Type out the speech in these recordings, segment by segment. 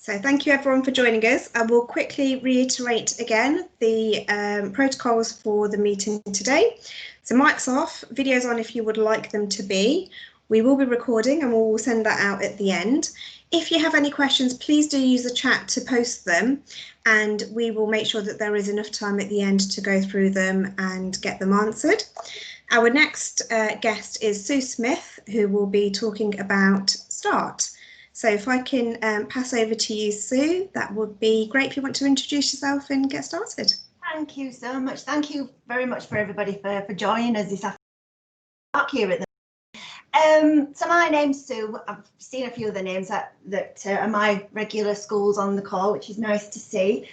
So thank you everyone for joining us. I will quickly reiterate again the protocols for the meeting today. So mics off, videos on if you would like them to be. We will be recording and we'll send that out at the end. If you have any questions, please do use the chat to post them, and we will make sure that there is enough time at the end to go through them and get them answered. Our next guest is Sue Smith, who will be talking about START. So if I can pass over to you, Sue, that would be great if you want to introduce yourself and get started. Thank you so much. Thank you very much for everybody for joining us this afternoon here at the so my name's Sue. I've seen a few of the names that are my regular schools on the call, which is nice to see.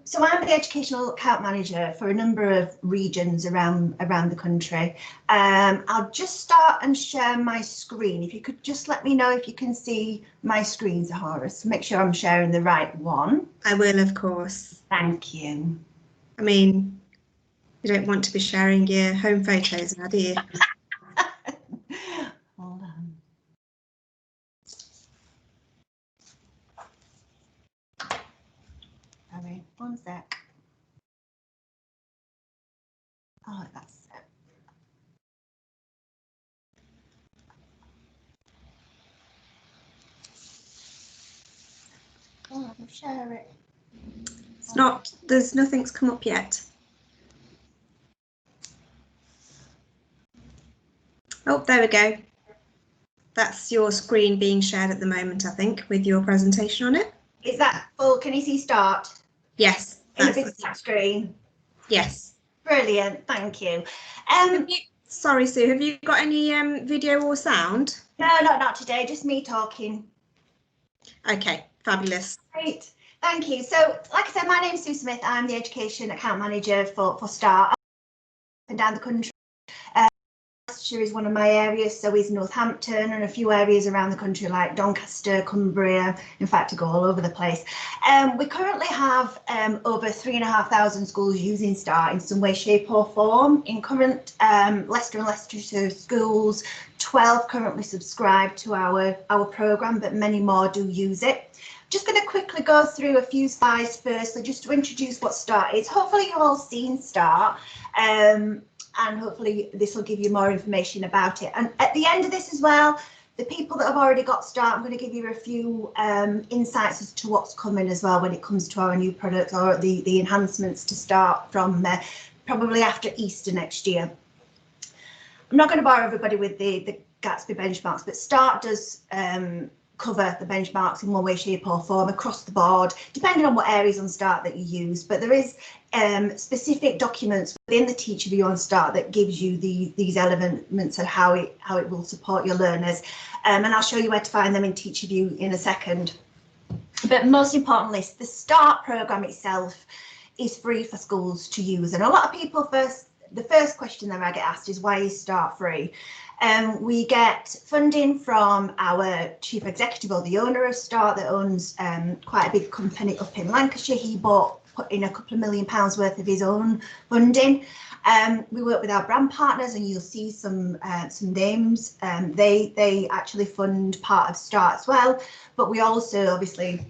So I'm the educational account manager for a number of regions around the country. I'll just start and share my screen. If you could just let me know if you can see my screen, Zahara, so make sure I'm sharing the right one. I will, of course. Thank you. I mean, you don't want to be sharing your home photos now, do you? Hold on. Sorry, one sec. Oh, that's it. Oh, I'll share it. It's not, there's nothing's come up yet. Oh, there we go. That's your screen being shared at the moment, I think, with your presentation on it. Is that full? Can you see start? Yes. In the big screen? Yes. Brilliant, thank you. Sorry, Sue, have you got any video or sound? No, not today, just me talking. Okay, fabulous. Great, thank you. So, like I said, my name is Sue Smith. I'm the education account manager for START up and down the country. Leicestershire is one of my areas, so is Northampton, and a few areas around the country like Doncaster, Cumbria. In fact, I go all over the place. We currently have over 3,500 schools using START in some way, shape or form. In current Leicester and Leicestershire schools, 12 currently subscribe to our programme, but many more do use it. Just going to quickly go through a few slides firstly, just to introduce what START is. Hopefully you've all seen START. And hopefully this will give you more information about it. And at the end of this as well, the people that have already got START, I'm going to give you a few insights as to what's coming as well when it comes to our new products or the enhancements to START from probably after Easter next year. I'm not going to bore everybody with the Gatsby benchmarks, but START does cover the benchmarks in one way, shape or form across the board, depending on what areas on START that you use. But there is specific documents within the Teacher View on START that gives you these elements of how it will support your learners. And I'll show you where to find them in Teacher View in a second. But most importantly, the START programme itself is free for schools to use. And a lot of people the first question that I get asked is, why is START free? We get funding from our chief executive, or the owner of START, that owns quite a big company up in Lancashire. He put in a couple of £1 million worth of his own funding. We work with our brand partners, and you'll see some names. They actually fund part of START as well, but we also obviously.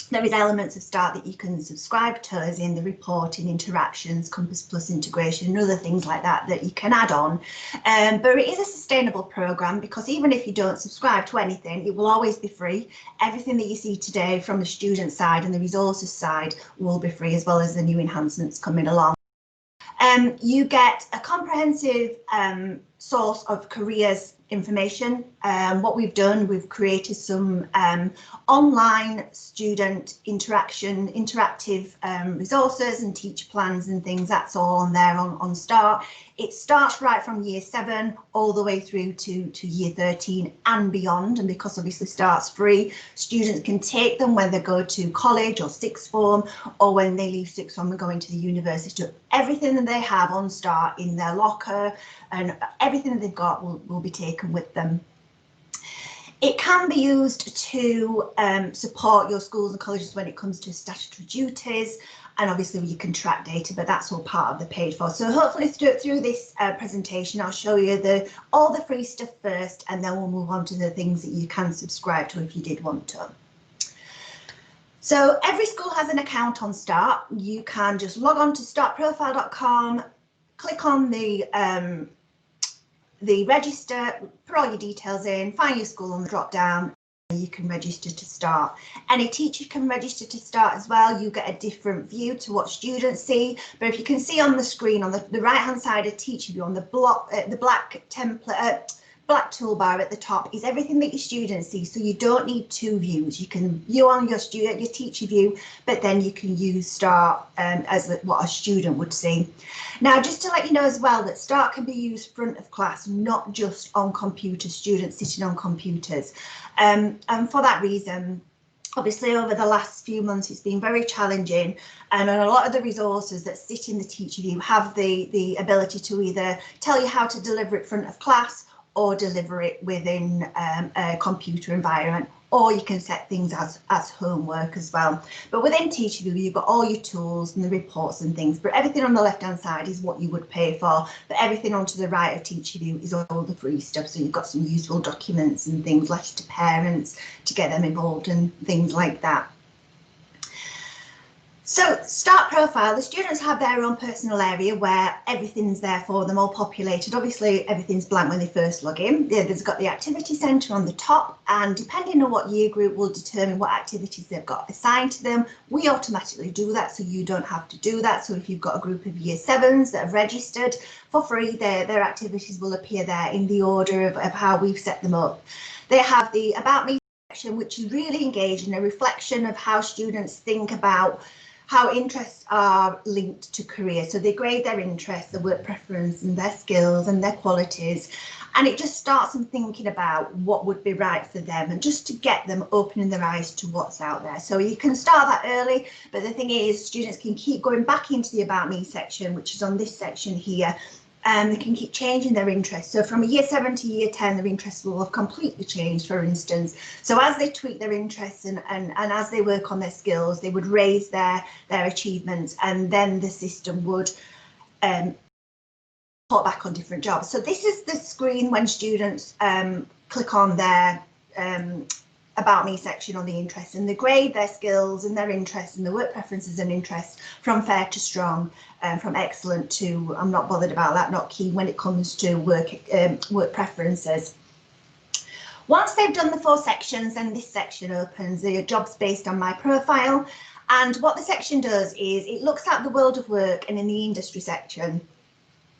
There is elements of START that you can subscribe to, as in the reporting, interactions, Compass Plus integration, and other things like that you can add on. But it is a sustainable programme, because even if you don't subscribe to anything, it will always be free. Everything that you see today from the student side and the resources side will be free, as well as the new enhancements coming along. You get a comprehensive source of careers information. What we've done, we've created some online student interactive resources and teacher plans and things. That's all on there on START. It starts right from year 7 all the way through to year 13 and beyond. And because obviously START's free, students can take them when they go to college or sixth form, or when they leave sixth form and go into the university. Everything that they have on START in their locker, and everything that they've got will be taken with them. It can be used to support your schools and colleges when it comes to statutory duties, and obviously you can track data, but that's all part of the paid for. So hopefully through this presentation, I'll show you all the free stuff first, and then we'll move on to the things that you can subscribe to if you did want to. So every school has an account on Start. You can just log on to startprofile.com, click on the register, put all your details in, find your school on the drop down, and you can register to Start. Any teacher can register to Start as well. You get a different view to what students see. But if you can see on the screen on the right hand side of teacher view on the black template, black toolbar at the top is everything that your students see, so you don't need two views. You can view on your teacher view, but then you can use Start as what a student would see. Now, just to let you know as well that Start can be used front of class, not just on computers, students sitting on computers. And for that reason, obviously over the last few months it's been very challenging, and a lot of the resources that sit in the teacher view have the ability to either tell you how to deliver it front of class or deliver it within a computer environment, or you can set things as homework as well. But within Teacher View, you've got all your tools and the reports and things, but everything on the left hand side is what you would pay for, but everything onto the right of Teacher View is all the free stuff. So you've got some useful documents and things, letters to parents to get them involved and things like that. So Start Profile, the students have their own personal area where everything's there for them, all populated. Obviously, everything's blank when they first log in. There's got the activity centre on the top, and depending on what year group will determine what activities they've got assigned to them. We automatically do that, so you don't have to do that. So if you've got a group of year 7s that have registered for free, their activities will appear there in the order of how we've set them up. They have the About Me section, which is really engaging, a reflection of how students think about how interests are linked to career. So they grade their interests, their work preference and their skills and their qualities. And it just starts them thinking about what would be right for them, and just to get them opening their eyes to what's out there. So you can start that early, but the thing is students can keep going back into the About Me section, which is on this section here. They can keep changing their interests. So from a year 7 to year 10, their interests will have completely changed, for instance. So as they tweak their interests and as they work on their skills, they would raise their achievements, and then the system would report back on different jobs. So this is the screen when students click on their About Me section on the interests, and they grade their skills and their interests and the work preferences and interests from fair to strong, from excellent to I'm not bothered about that, not keen when it comes to work preferences. Once they've done the 4 sections, then this section opens, the jobs based on my profile. And what the section does is it looks at the world of work and in the industry section,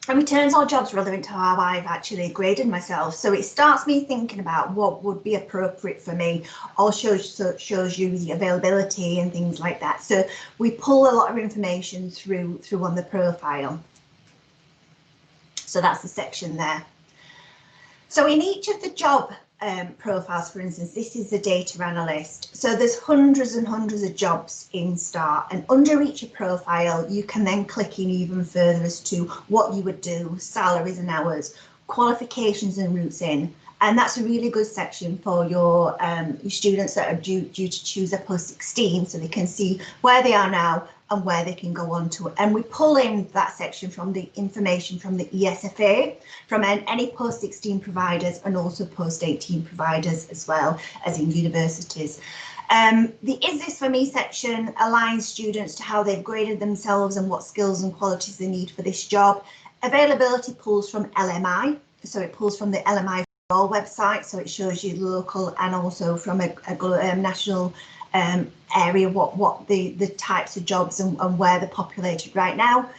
and returns all jobs relevant to how I've actually graded myself. So it starts me thinking about what would be appropriate for me, or shows you the availability and things like that. So we pull a lot of information through on the profile. So that's the section there. So in each of the job profiles, for instance, this is the data analyst. So there's hundreds and hundreds of jobs in Start, and under each profile you can then click in even further as to what you would do, salaries and hours, qualifications and routes in. And that's a really good section for your students that are due to choose a post-16, so they can see where they are now and where they can go on to. And we pull in that section from the information from the ESFA, from any post-16 providers and also post-18 providers, as well as in universities. The Is This For Me section aligns students to how they've graded themselves and what skills and qualities they need for this job. Availability pulls from LMI, so it pulls from the LMI website, so it shows you local and also from a national area what the types of jobs and where they're populated right now.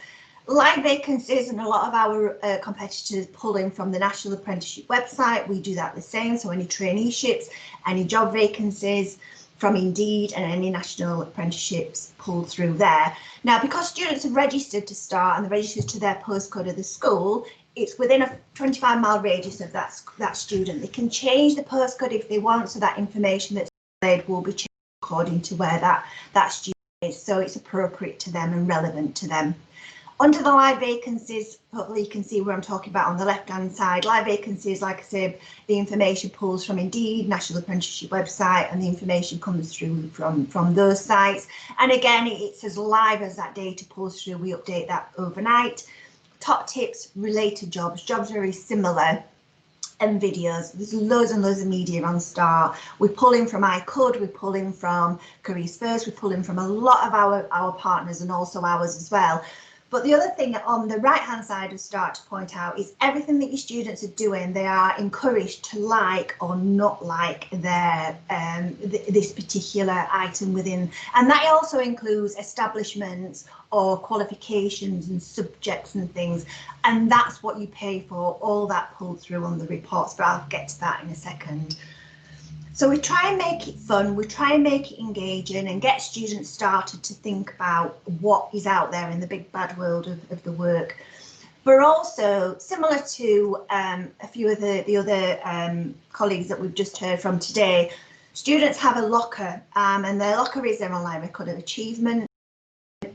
Live vacancies, and a lot of our competitors pull in from the National Apprenticeship website. We do that the same, so any traineeships, any job vacancies from Indeed, and any national apprenticeships pulled through there. Now, because students have registered to Start and they're registered to their postcode of the school, it's within a 25-mile radius of that student. They can change the postcode if they want, so that information that's displayed will be changed according to where that student is, so it's appropriate to them and relevant to them. Under the live vacancies, hopefully you can see where I'm talking about on the left-hand side. Live vacancies, like I said, the information pulls from Indeed, National Apprenticeship website, and the information comes through from those sites. And again, it's as live as that data pulls through. We update that overnight. Top tips, related jobs very similar. and videos. There's loads and loads of media on Start. We pull in from I Could, we pull in from Careers First, we pull in from a lot of our partners and also ours as well. But the other thing on the right hand side of Start to point out is everything that your students are doing, they are encouraged to like or not like their this particular item within, and that also includes establishments or qualifications and subjects and things, and that's what you pay for, all that pulled through on the reports, but I'll get to that in a second. So we try and make it fun, we try and make it engaging and get students started to think about what is out there in the big bad world of the work. But also, similar to a few of the other colleagues that we've just heard from today, students have a locker, and their locker is their online record of achievement,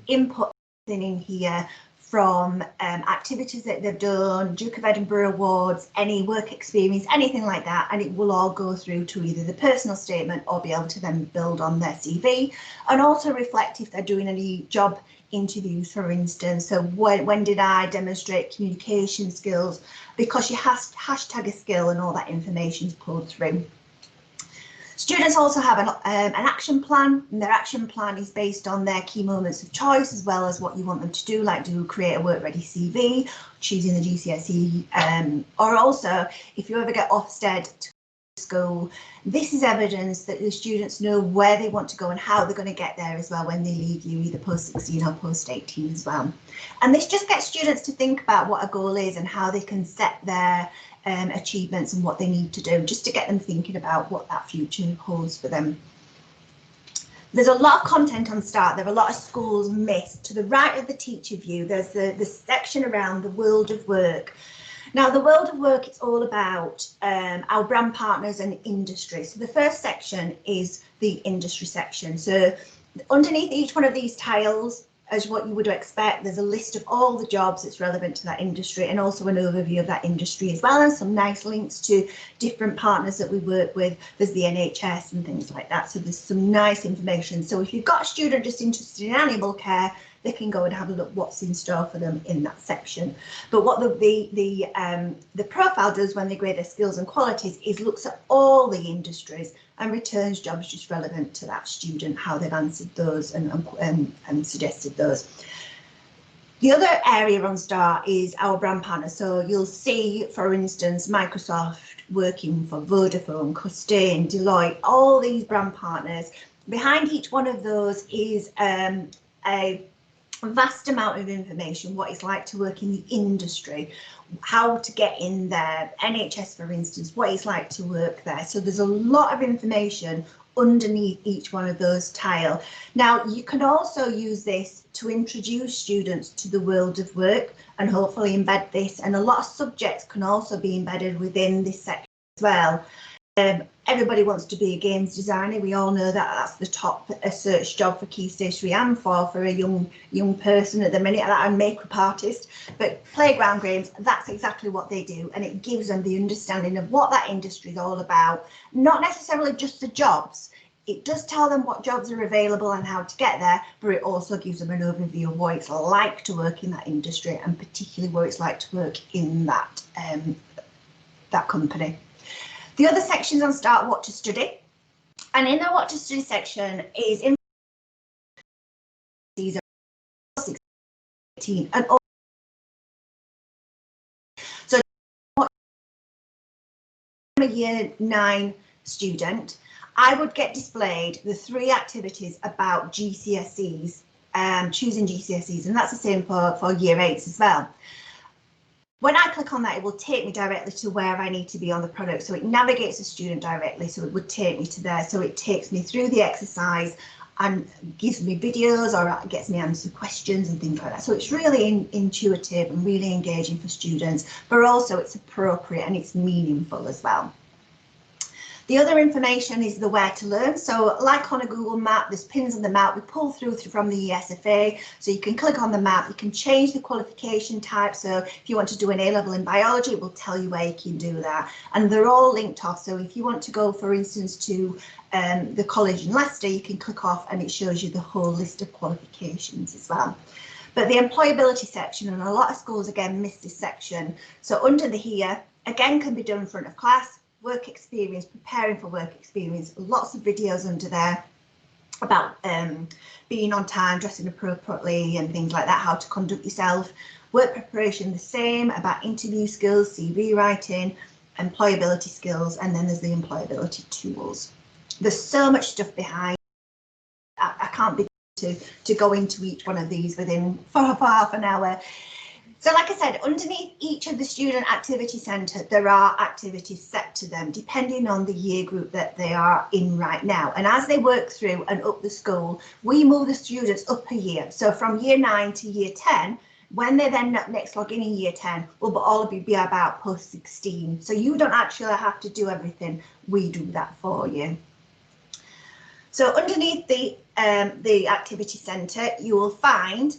input in here from activities that they've done, Duke of Edinburgh Awards, any work experience, anything like that, and it will all go through to either the personal statement or be able to then build on their CV, and also reflect if they're doing any job interviews, for instance. So when did I demonstrate communication skills? Because you hashtag a skill and all that information is pulled through. Students also have an action plan, and their action plan is based on their key moments of choice as well as what you want them to do, like create a work ready CV, choosing the GCSE, or also if you ever get Ofsted to school, this is evidence that the students know where they want to go and how they're going to get there as well when they leave you, either post 16 or post 18 as well. And this just gets students to think about what a goal is and how they can set their achievements and what they need to do, just to get them thinking about what that future holds for them. There's a lot of content on Start. There are a lot of schools missed. To the right of the teacher view, there's the section around the world of work. Now, the world of work, it's all about our brand partners and industry. So the first section is the industry section. So underneath each one of these tiles, as what you would expect, there's a list of all the jobs that's relevant to that industry, and also an overview of that industry as well, and some nice links to different partners that we work with. There's the NHS and things like that, so there's some nice information. So if you've got a student just interested in animal care, they can go and have a look what's in store for them in that section. But what the profile does when they grade their skills and qualities is looks at all the industries and returns jobs just relevant to that student, how they've answered those and suggested those. The other area on Start is our brand partners. So you'll see, for instance, Microsoft working for Vodafone, Costain, Deloitte, all these brand partners. Behind each one of those is a vast amount of information, what it's like to work in the industry, how to get in there, NHS for instance, what it's like to work there. So there's a lot of information underneath each one of those tiles. Now you can also use this to introduce students to the world of work and hopefully embed this, and a lot of subjects can also be embedded within this section as well. Everybody wants to be a games designer. We all know that that's the top search job for Key Stage 3 and 4 for a young person at the minute, that a makeup artist. But playground games, that's exactly what they do, and it gives them the understanding of what that industry is all about. Not necessarily just the jobs. It does tell them what jobs are available and how to get there, but it also gives them an overview of what it's like to work in that industry, and particularly what it's like to work in that company. The other sections on Start, what to study, and in the what to study section is in these 16 and all. So I'm a year 9 student, I would get displayed the 3 activities about GCSEs, choosing GCSEs, and that's the same for year 8s as well. When I click on that, it will take me directly to where I need to be on the product. So it navigates the student directly. So it would take me to there. So it takes me through the exercise and gives me videos, or gets me answer questions and things like that. So it's really intuitive and really engaging for students, but also it's appropriate and it's meaningful as well. The other information is the where to learn. So like on a Google map, there's pins on the map we pull through from the ESFA. So you can click on the map, you can change the qualification type. So if you want to do an A-level in biology, it will tell you where you can do that. And they're all linked off. So if you want to go, for instance, to the college in Leicester, you can click off and it shows you the whole list of qualifications as well. But the employability section, and a lot of schools again miss this section. So under the here, again, can be done in front of class, work experience, preparing for work experience, lots of videos under there about being on time, dressing appropriately and things like that, how to conduct yourself. Work preparation the same, about interview skills, CV writing, employability skills, and then there's the employability tools. There's so much stuff behind. I can't begin to go into each one of these within for half an hour. So like I said, underneath each of the student activity centre, there are activities set to them depending on the year group that they are in right now. And as they work through and up the school, we move the students up a year. So from year 9 to year 10, when they then next log in year 10, will all be about post 16. So you don't actually have to do everything. We do that for you. So underneath the activity centre, you will find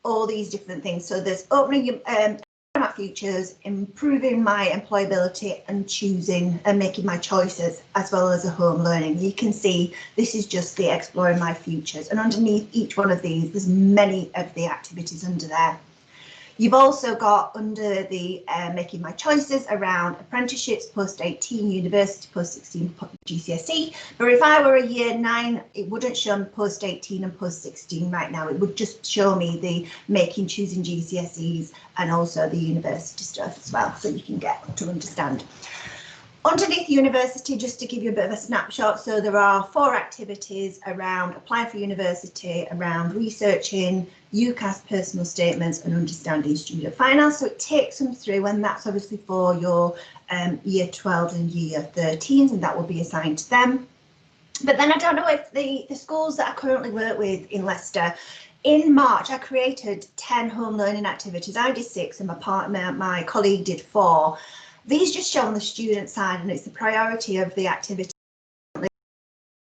all these different things. So there's opening my futures, improving my employability, and choosing and making my choices, as well as a home learning. You can see this is just the exploring my futures, and underneath each one of these there's many of the activities under there. You've also got under the making my choices around apprenticeships, post 18, university, post 16, GCSE. But if I were a year 9, it wouldn't show me post 18 and post 16 right now. It would just show me the making, choosing GCSEs and also the university stuff as well, so you can get to understand. Underneath university, just to give you a bit of a snapshot, so there are 4 activities around applying for university, around researching UCAS personal statements and understanding student finance. So it takes them through, and that's obviously for your year 12 and year 13s, and that will be assigned to them. But then I don't know if the schools that I currently work with in Leicester, in March I created 10 home learning activities. I did 6 and my colleague did 4. These just show on the student side, and it's the priority of the activity,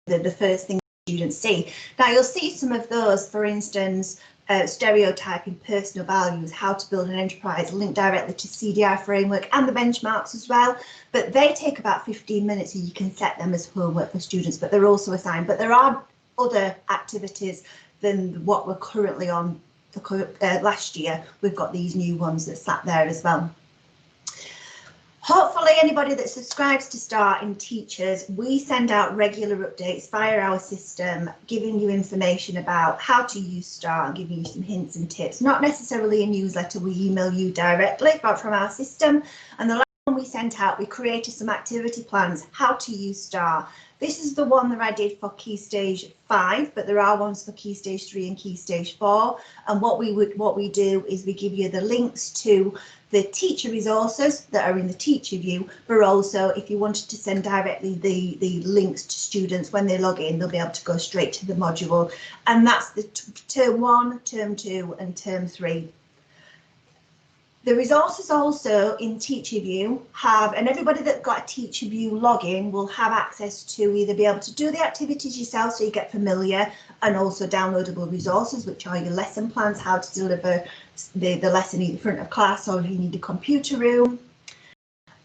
the first thing students see. Now you'll see some of those, for instance, stereotyping personal values, how to build an enterprise, linked directly to CDI framework and the benchmarks as well. But they take about 15 minutes, and you can set them as homework for students, but they're also assigned. But there are other activities than what we're currently on. Last year, we've got these new ones that sat there as well. Hopefully anybody that subscribes to STAR in Teachers, we send out regular updates via our system, giving you information about how to use STAR and giving you some hints and tips. Not necessarily a newsletter, we email you directly but from our system. And the last one we sent out, we created some activity plans, how to use STAR. This is the one that I did for Key Stage 5, but there are ones for Key Stage 3 and Key Stage 4. And what we do is we give you the links to the teacher resources that are in the teacher view, but also if you wanted to send directly the links to students when they log in, they'll be able to go straight to the module. And that's the term 1, term 2 and term 3. The resources also in TeacherView have, and everybody that got a TeacherView login will have access to either be able to do the activities yourself so you get familiar, and also downloadable resources, which are your lesson plans, how to deliver the lesson in front of class, or if you need a computer room.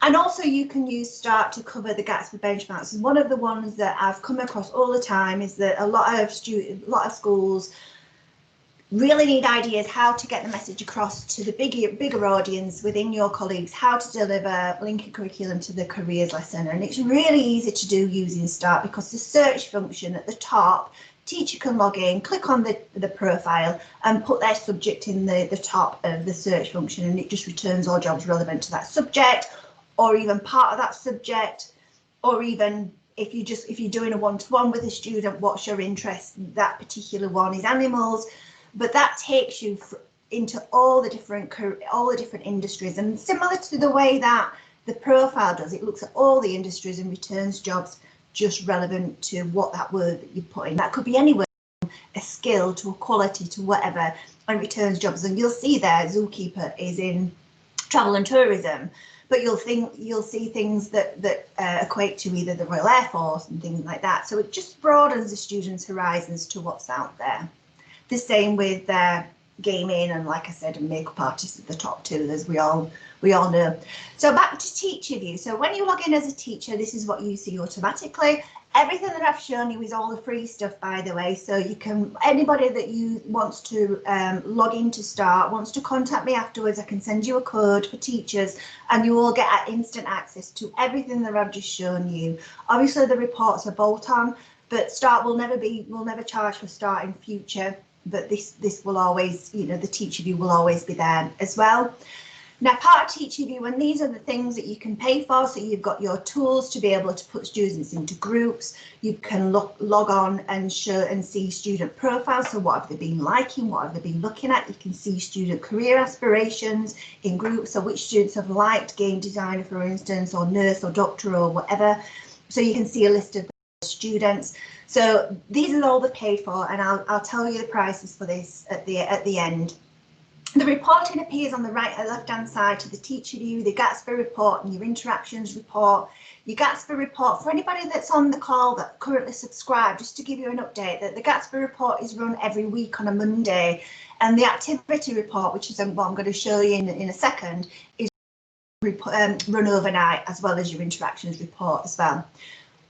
And also you can use STAR to cover the gaps with benchmarks. And one of the ones that I've come across all the time is that a lot of schools really need ideas how to get the message across to the bigger audience within your colleagues, how to deliver linking curriculum to the careers lesson. And it's really easy to do using STAR because the search function at the top, teacher can log in, click on the profile and put their subject in the top of the search function, and it just returns all jobs relevant to that subject, or even part of that subject, or even if you're doing a one-to-one with a student, what's your interest? That particular one is animals. But that takes you into all the different industries, and similar to the way that the profile does, it looks at all the industries and returns jobs just relevant to what that word that you put in. That could be anywhere, a skill to a quality to whatever, and returns jobs. And you'll see there, zookeeper is in travel and tourism, but you'll see things that equate to either the Royal Air Force and things like that. So it just broadens the students' horizons to what's out there. The same with gaming and, like I said, makeup artists at the top too, as we all know. So back to TeacherView. So when you log in as a teacher, this is what you see automatically. Everything that I've shown you is all the free stuff, by the way, so you can, anybody that you wants to log into Start, wants to contact me afterwards, I can send you a code for teachers and you will get instant access to everything that I've just shown you. Obviously the reports are bolt-on, but Start will never charge for Start in future, but this will always, you know, the Teacher View will always be there as well. Now, part of Teacher View, and these are the things that you can pay for, so you've got your tools to be able to put students into groups. You can log on and show and see student profiles, so what have they been liking, what have they been looking at. You can see student career aspirations in groups, so which students have liked game designer, for instance, or nurse or doctor or whatever. So you can see a list of students. So these are all the paid for, and I'll tell you the prices for this at the end. The reporting appears on the right and left hand side to the Teacher View, the Gatsby report and your interactions report. Your Gatsby report, for anybody that's on the call that currently subscribed, just to give you an update, that the Gatsby report is run every week on a Monday, and the activity report, which is what I'm going to show you in a second, is run overnight, as well as your interactions report as well.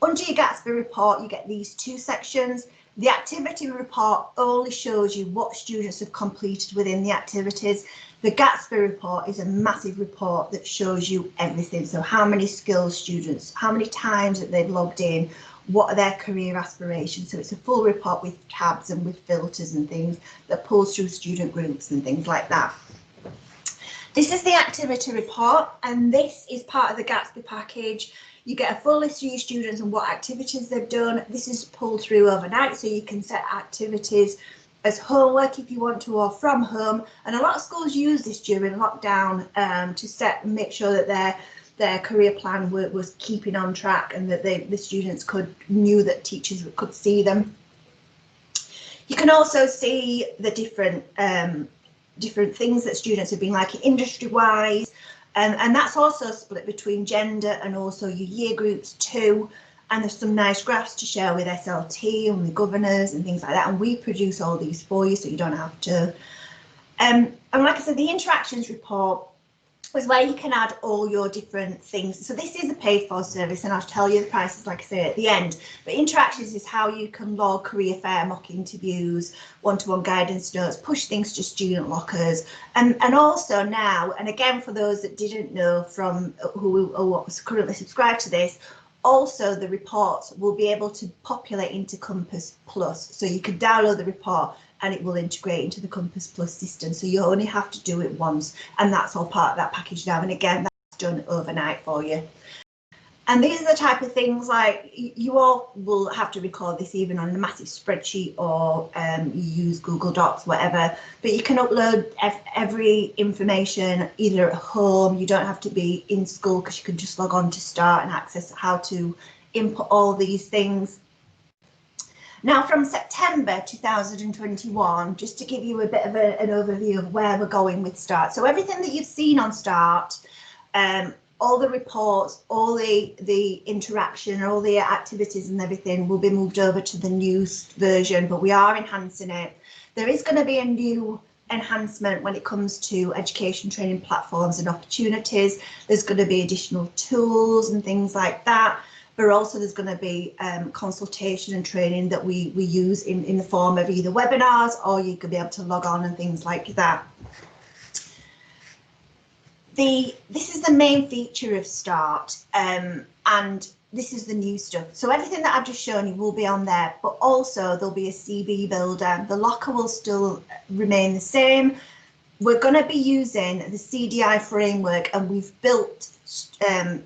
Under your Gatsby report, you get these two sections. The activity report only shows you what students have completed within the activities. The Gatsby report is a massive report that shows you everything. So how many skills students, how many times that they've logged in, what are their career aspirations. So it's a full report with tabs and with filters and things that pulls through student groups and things like that. This is the activity report, and this is part of the Gatsby package. You get a full list of your students and what activities they've done. This is pulled through overnight, so you can set activities as homework if you want to, or from home. And a lot of schools use this during lockdown to set and make sure that their career plan was keeping on track, and that the students knew that teachers could see them. You can also see the different things that students have been liking industry-wise. And that's also split between gender and also your year groups too. And there's some nice graphs to share with SLT and with governors and things like that. And we produce all these for you, so you don't have to. And like I said, the interactions report is where you can add all your different things. So this is a paid for service, and I'll tell you the prices, like I say, at the end. But interactions is how you can log career fair, mock interviews, one-to-one guidance notes, push things to student lockers, and also now, and again for those that didn't know from who was currently subscribed to this, also the reports will be able to populate into Compass Plus. So you can download the report and it will integrate into the Compass Plus system. So you only have to do it once, and that's all part of that package now. And again, that's done overnight for you. And these are the type of things, like you all will have to record this even on a massive spreadsheet, or you use Google Docs, whatever, but you can upload every information either at home. You don't have to be in school, because you can just log on to Start and access how to input all these things. Now, from September 2021, just to give you a bit of an overview of where we're going with Start. So everything that you've seen on Start, all the reports, all the interaction, all the activities and everything will be moved over to the new version, but we are enhancing it. There is going to be a new enhancement when it comes to education training platforms and opportunities. There's going to be additional tools and things like that. But also there's going to be consultation and training that we use in the form of either webinars, or you could be able to log on and things like that. This is the main feature of Start, and this is the new stuff. So everything that I've just shown you will be on there, but also there'll be a CB builder. The locker will still remain the same. We're going to be using the CDI framework, and we've built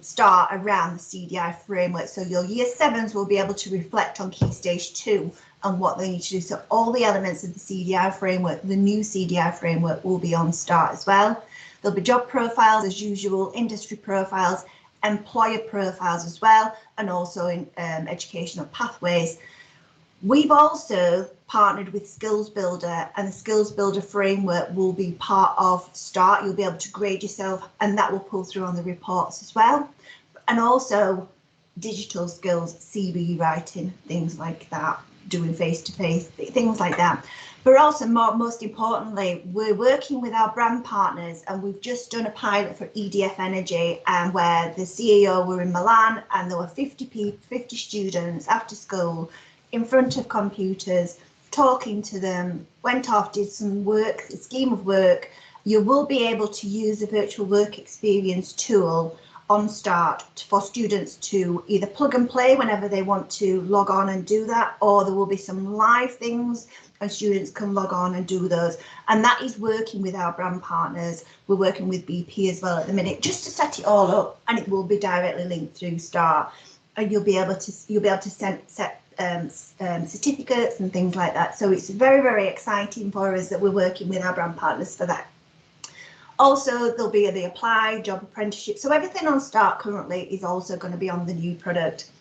Start around the CDI framework. So your year 7s will be able to reflect on Key Stage 2 and what they need to do. So all the elements of the CDI framework, the new CDI framework, will be on Start as well. There'll be job profiles as usual, industry profiles, employer profiles as well, and also in educational pathways. We've also partnered with Skills Builder, and the Skills Builder framework will be part of Start. You'll be able to grade yourself, and that will pull through on the reports as well. And also digital skills, CB writing, things like that. doing face-to-face, things like that. But also, most importantly, we're working with our brand partners, and we've just done a pilot for EDF Energy, and where the CEO were in Milan, and there were 50 students after school in front of computers, talking to them, went off, did some work, a scheme of work. You will be able to use the virtual work experience tool on Start for students to either plug and play whenever they want to log on and do that, or there will be some live things and students can log on and do those. And that is working with our brand partners. We're working with BP as well at the minute, just to set it all up, and it will be directly linked through Start, and you'll be able to set certificates and things like that. So it's very, very exciting for us that we're working with our brand partners for that. Also, there'll be the Apply job apprenticeship. So everything on Start currently is also going to be on the new product.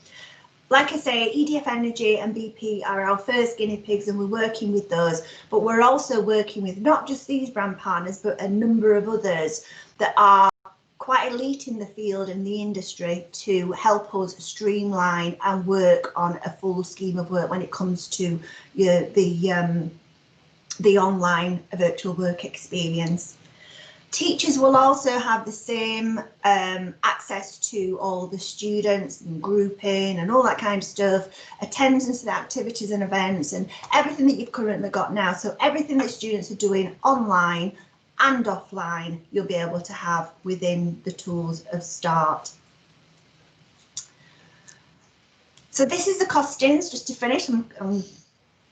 Like I say, EDF Energy and BP are our first guinea pigs, and we're working with those, but we're also working with not just these brand partners, but a number of others that are quite elite in the field and the industry to help us streamline and work on a full scheme of work when it comes to the online virtual work experience. Teachers will also have the same access to all the students and grouping and all that kind of stuff, attendance to the activities and events and everything that you've currently got now. So everything that students are doing online and offline, you'll be able to have within the tools of Start. So this is the costings, just to finish. I'm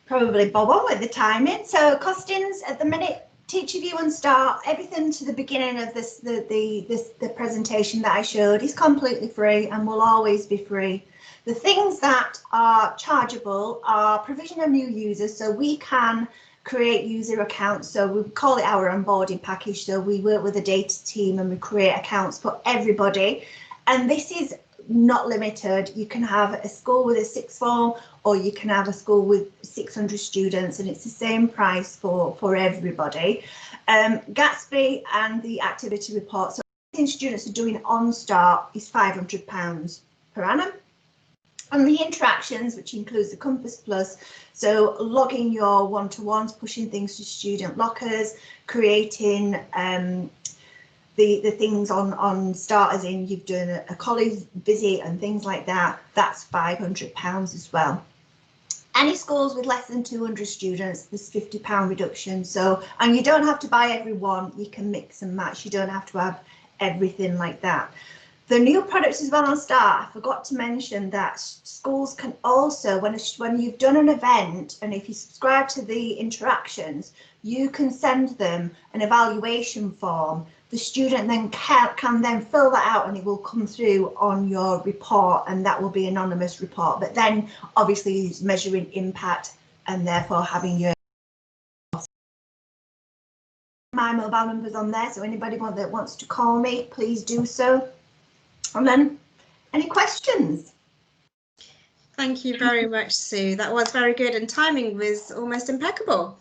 probably bob on with the timing. So costings at the minute, TeacherView and Start, everything to the beginning of the presentation that I showed is completely free and will always be free. The things that are chargeable are provision of new users, so we can create user accounts. So we call it our onboarding package. So we work with a data team and we create accounts for everybody. And this is not limited. You can have a school with a sixth form, or you can have a school with 600 students, and it's the same price for everybody. Gatsby and the activity report. So everything students are doing on Start is £500 per annum. And the interactions, which includes the Compass Plus, so logging your one-to-ones, pushing things to student lockers, creating the things on Start, as in you've done a college visit and things like that, that's £500 as well. Any schools with less than 200 students, there's £50 reduction. So, and you don't have to buy every one, you can mix and match, you don't have to have everything like that. The new products as well on Start, I forgot to mention that schools can also, when you've done an event, and if you subscribe to the interactions, you can send them an evaluation form. The student then can then fill that out, and it will come through on your report, and that will be an anonymous report. But then obviously it's measuring impact and therefore having your my mobile number's on there, so anybody that wants to call me, please do so. And then, any questions? Thank you very much, Sue. That was very good, and timing was almost impeccable.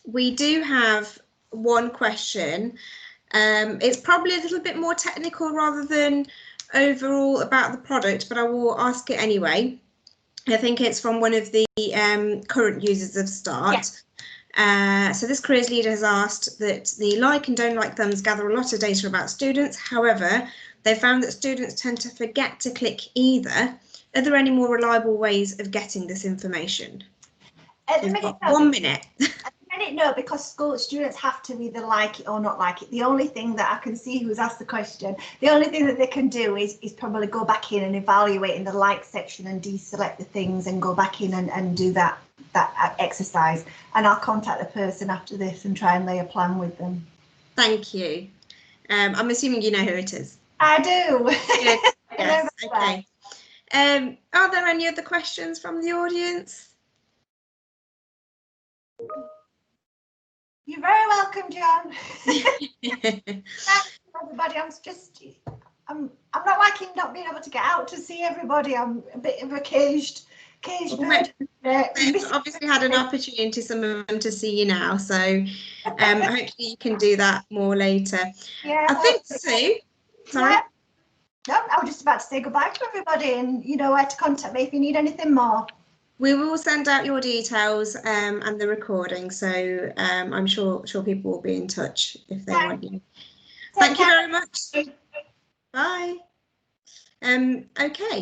We do have one question. It's probably a little bit more technical rather than overall about the product, but I will ask it anyway. I think it's from one of the current users of Start. Yes. So this careers leader has asked that the like and don't like thumbs gather a lot of data about students. However, they found that students tend to forget to click either. Are there any more reliable ways of getting this information? At the minute, 1 minute. At the minute, no, because school students have to either like it or not like it. The only thing that I can see who's asked the question, the only thing that they can do is probably go back in and evaluate in the like section and deselect the things and go back in and do that exercise. And I'll contact the person after this and try and lay a plan with them. Thank you. I'm assuming you know who it is. I do. Good. Yes. Okay. Are there any other questions from the audience? You're very welcome, John. Thanks, everybody. I'm not liking not being able to get out to see everybody. I'm a bit of a caged bird. Obviously had an opportunity, some of them, to see you now, so hopefully you can do that more later. Yeah, I think Sue. Sorry. Yeah. No, I was just about to say goodbye to everybody, and you know where to contact me if you need anything more. We will send out your details and the recording, so I'm sure people will be in touch if they want you. Thank you very much. Bye. Okay.